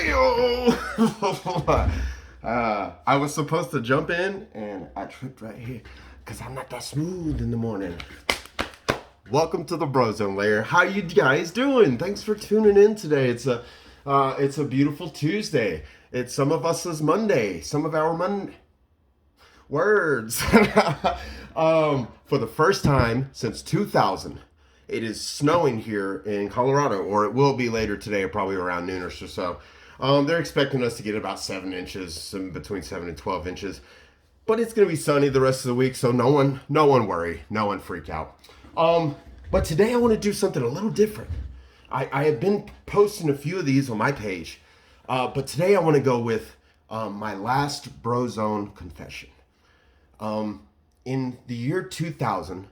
I was supposed to jump in and I tripped right here because I'm not that smooth in the morning. Welcome to the Brozone layer. How you guys doing? Thanks for tuning in today. It's a beautiful Tuesday. It's some of us's Monday. Some of our words. For the first time since 2000, it is snowing here in Colorado, or it will be later today, probably around noonish or so. They're expecting us to get about 7 inches, between 7 and 12 inches. But it's going to be sunny the rest of the week, so no one worry, no one freak out. But today I want to do something a little different. I have been posting a few of these on my page, but today I want to go with my last Brozone Confession. In the year 2000,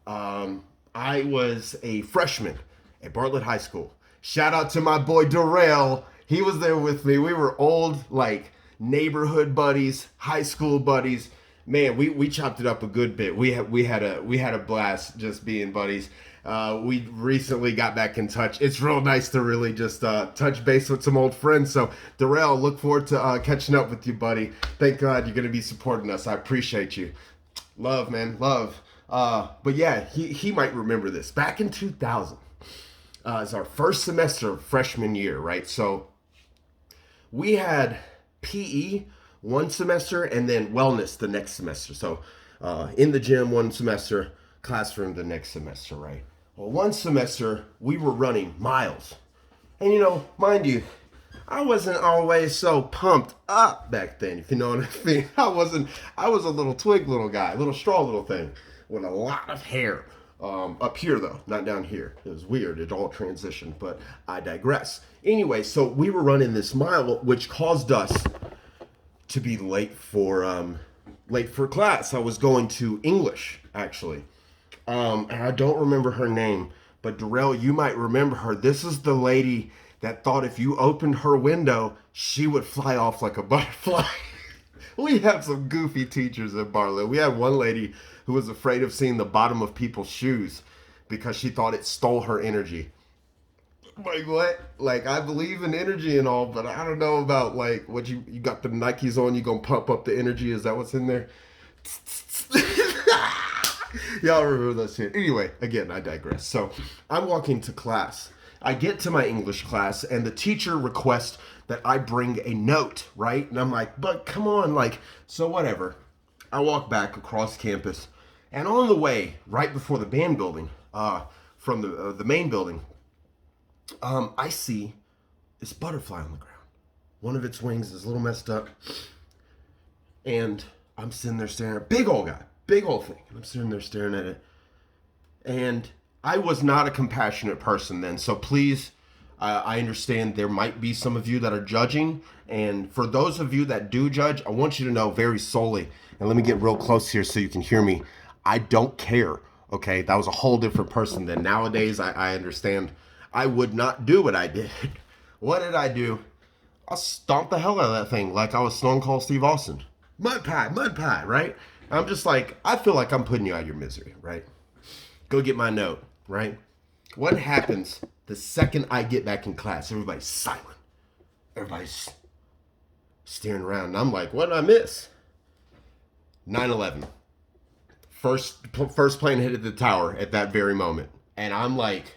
I was a freshman at Bartlett High School. Shout out to my boy Darrell. He was there with me. We were old, like, neighborhood buddies, high school buddies. Man, we chopped it up a good bit. We had a blast just being buddies. We recently got back in touch. It's real nice to really just touch base with some old friends. So, Darrell, look forward to catching up with you, buddy. Thank God you're going to be supporting us. I appreciate you. Love, man, love. But yeah, he might remember this. Back in 2000, it's our first semester of freshman year, right? So we had PE one semester and then wellness the next semester. So in the gym one semester, classroom the next semester, right? Well, one semester we were running miles. And mind you, I wasn't always so pumped up back then, if you know what I mean. I was a little twig little guy, a little straw little thing with a lot of hair. Up here though, not down here. It was weird. It all transitioned, but I digress. Anyway, so we were running this mile, which caused us to be late for class. I was going to English, actually. And I don't remember her name, but Darrell, you might remember her. This is the lady that thought if you opened her window, she would fly off like a butterfly. We have some goofy teachers at Barlow. We had one lady who was afraid of seeing the bottom of people's shoes because she thought it stole her energy. Like, what? Like, I believe in energy and all, but I don't know about, like, what you got the Nikes on, you gonna pump up the energy? Is that what's in there? Y'all remember those shit. Anyway, again, I digress. So, I'm walking to class. I get to my English class, and the teacher requests that I bring a note, right? And I'm like, but come on, like, so whatever. I walk back across campus, and on the way, right before the band building, from the main building, I see this butterfly on the ground. One of its wings is a little messed up, and I'm sitting there staring at it. Big old guy, big old thing. And I'm sitting there staring at it, and I was not a compassionate person then, so please, I understand there might be some of you that are judging, and for those of you that do judge, I want you to know very solely, and let me get real close here so you can hear me, I don't care, okay? That was a whole different person then. Nowadays, I understand I would not do what I did. What did I do? I stomped the hell out of that thing like I was Stone Cold Steve Austin. Mud pie, right? I'm just like, I feel like I'm putting you out of your misery, right? Go get my note, right? What happens the second I get back in class? Everybody's silent. Everybody's staring around. And I'm like, what did I miss? 9/11. First plane hit the tower at that very moment. And I'm like,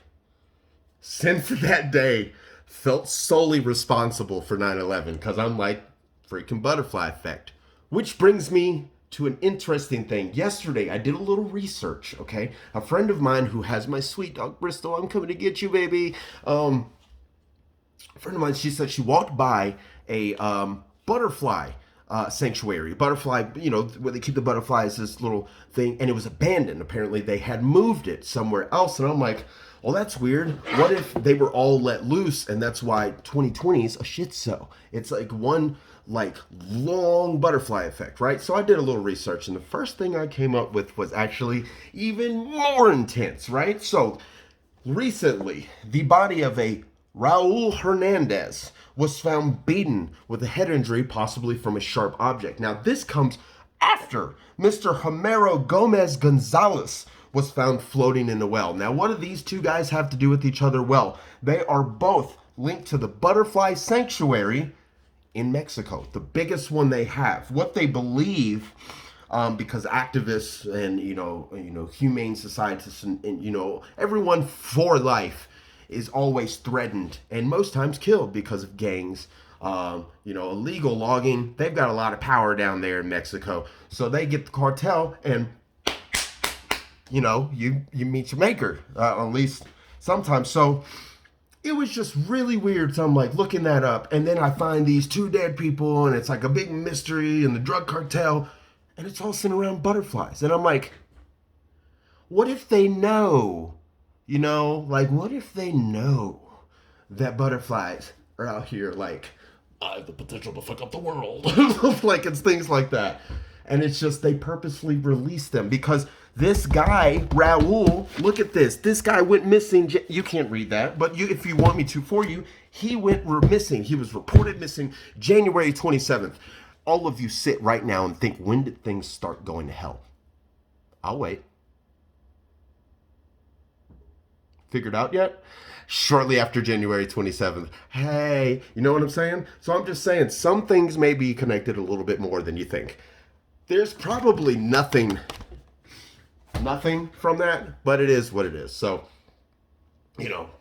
since that day, felt solely responsible for 9/11 because I'm like, freaking butterfly effect. Which brings me to an interesting thing. Yesterday, I did a little research, okay? A friend of mine who has my sweet dog, Bristol, I'm coming to get you, baby. A friend of mine, she said she walked by a butterfly sanctuary. Butterfly, where they keep the butterflies, this little thing, and it was abandoned. Apparently, they had moved it somewhere else, and I'm like, well, that's weird. What if they were all let loose, and that's why 2020 is a shit show? It's like one long butterfly effect, right? So I did a little research, and the first thing I came up with was actually even more intense, right? So recently, the body of a Raul Hernandez was found beaten with a head injury, possibly from a sharp object. Now, this comes after Mr. Homero Gomez Gonzalez was found floating in a well. Now, what do these two guys have to do with each other? Well, they are both linked to the butterfly sanctuary in Mexico, the biggest one they have. What they believe, because activists and humane societies and everyone for life is always threatened and most times killed because of gangs. Illegal logging. They've got a lot of power down there in Mexico, so they get the cartel and you meet your maker, at least sometimes. So it was just really weird. So I'm like looking that up, and then I find these two dead people, and it's like a big mystery and the drug cartel, and it's all centered around butterflies. And I'm like, what if they know? What if they know that butterflies are out here like, I have the potential to fuck up the world. Like, it's things like that. And it's just they purposely release them because this guy, Raul, look at this. This guy went missing. You can't read that, but if you want me to for you, he went missing. He was reported missing January 27th. All of you sit right now and think, when did things start going to hell? I'll wait. Figured out yet? Shortly after January 27th. Hey, you know what I'm saying? So I'm just saying some things may be connected a little bit more than you think. There's probably nothing from that, but it is what it is. So,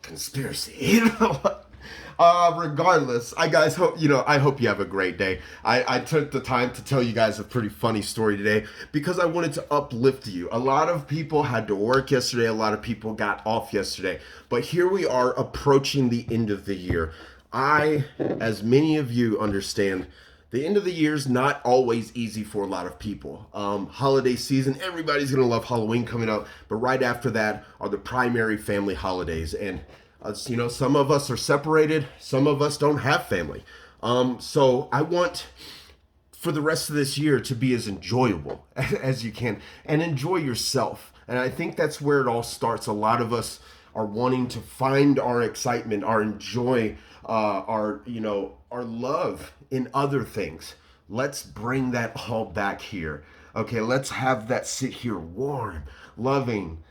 conspiracy. Regardless, I hope you have a great day. I took the time to tell you guys a pretty funny story today because I wanted to uplift you. A lot of people had to work yesterday. A lot of people got off yesterday. But here we are approaching the end of the year. As many of you understand, the end of the year is not always easy for a lot of people. Holiday season, everybody's going to love Halloween coming up. But right after that are the primary family holidays. And some of us are separated. Some of us don't have family. So I want for the rest of this year to be as enjoyable as you can and enjoy yourself. And I think that's where it all starts. A lot of us are wanting to find our excitement, our joy, our love in other things. Let's bring that all back here. Okay, let's have that sit here warm, loving,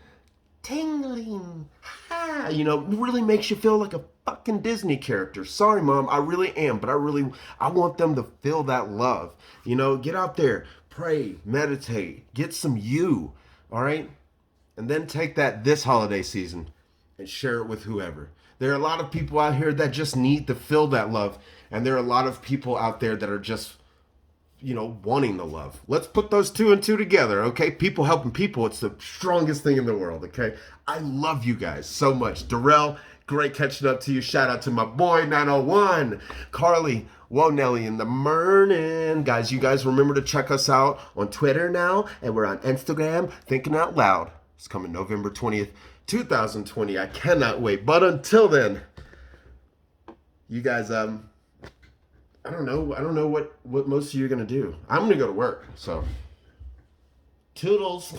tingling, really makes you feel like a fucking Disney character. Sorry, Mom, I really am, but I want them to feel that love. Get out there, pray, meditate, get some you, all right? And then take that this holiday season and share it with whoever. There are a lot of people out here that just need to feel that love, and there are a lot of people out there that are just wanting the love. Let's put those two and two together, okay? People helping people, it's the strongest thing in the world, okay? I love you guys so much. Darrell, great catching up to you. Shout out to my boy, 901. Carly, whoa, Nelly in the morning. Guys, you guys remember to check us out on Twitter now, and we're on Instagram, Thinking Out Loud. It's coming November 20th, 2020. I cannot wait. But until then, you guys, I don't know what most of you are going to do. I'm going to go to work, so toodles.